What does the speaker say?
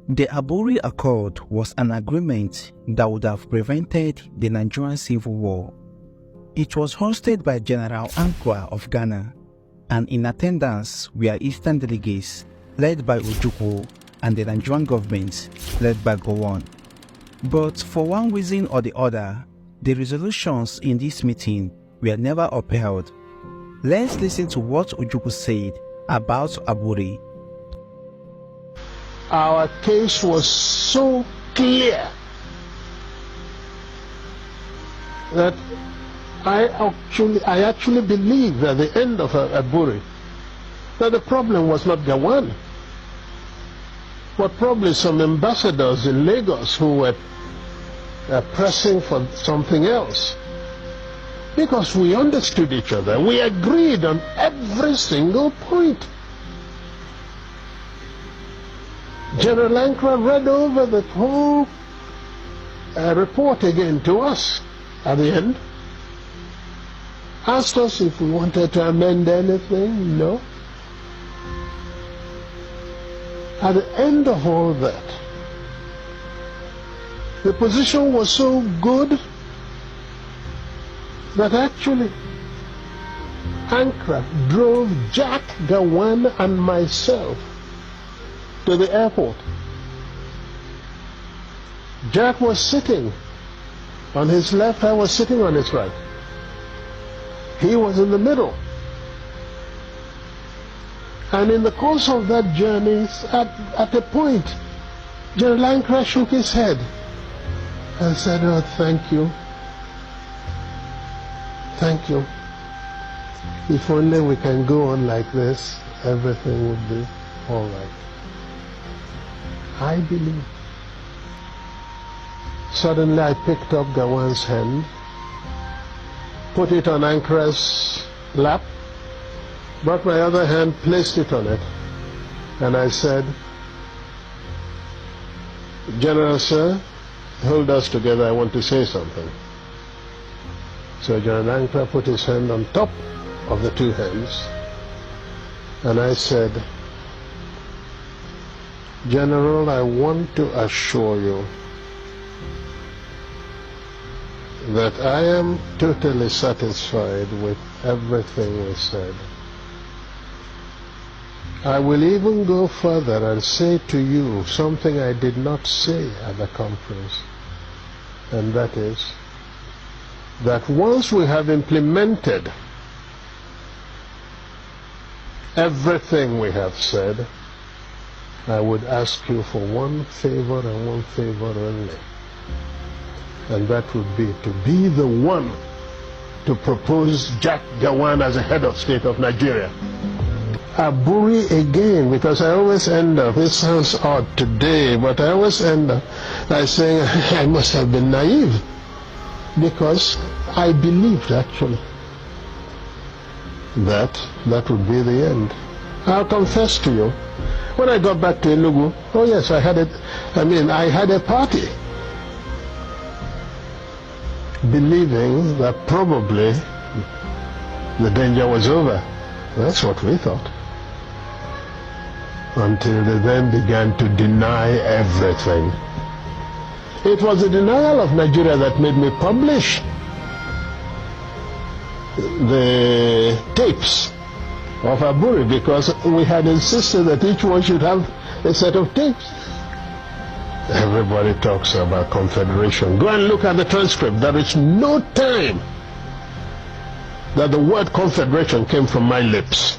The Aburi Accord was an agreement that would have prevented the Nigerian Civil War. It was hosted by General Ankwa of Ghana, and in attendance were Eastern delegates led by Ojukwu and the Nigerian government led by Gowan. But for one reason or the other, the resolutions in this meeting were never upheld. Let's listen to what Ojukwu said about Aburi. Our case was so clear that I actually believe at the end of Aburi that the problem was not Gowan, but probably some ambassadors in Lagos who were pressing for something else. Because we understood each other, we agreed on every single point. General Ankara read over the whole report again to us at the end. Asked us if we wanted to amend anything. No. At the end of all that, the position was so good that actually Ankara drove Jack Gowan and myself to the airport. Jack was sitting on his left, I was sitting on his right. He was in the middle. And in the course of that journey, at a point, General Ankara shook his head and said, "Oh, thank you. Thank you. If only we can go on like this, everything would be all right." I believe. Suddenly I picked up Gowan's hand, put it on Ankara's lap, brought my other hand, placed it on it, and I said, "General, sir, hold us together, I want to say something." So General Ankara put his hand on top of the two hands, and I said, "General, I want to assure you that I am totally satisfied with everything we said. I will even go further and say to you something I did not say at the conference, and that is that once we have implemented everything we have said, I would ask you for one favor and one favor only, and that would be to be the one to propose Jack Gowan as a head of state of Nigeria." Aburi again, because I always end up, it sounds odd today, but I always end up by saying I must have been naive, because I believed actually that would be the end. I'll confess to you, when I got back to Enugu, oh yes, I had a party, believing that probably the danger was over. That's what we thought. Until they then began to deny everything. It was the denial of Nigeria that made me publish the tapes of Aburi, because we had insisted that each one should have a set of tapes. Everybody talks about confederation. Go and look at the transcript. There is no time that the word confederation came from my lips.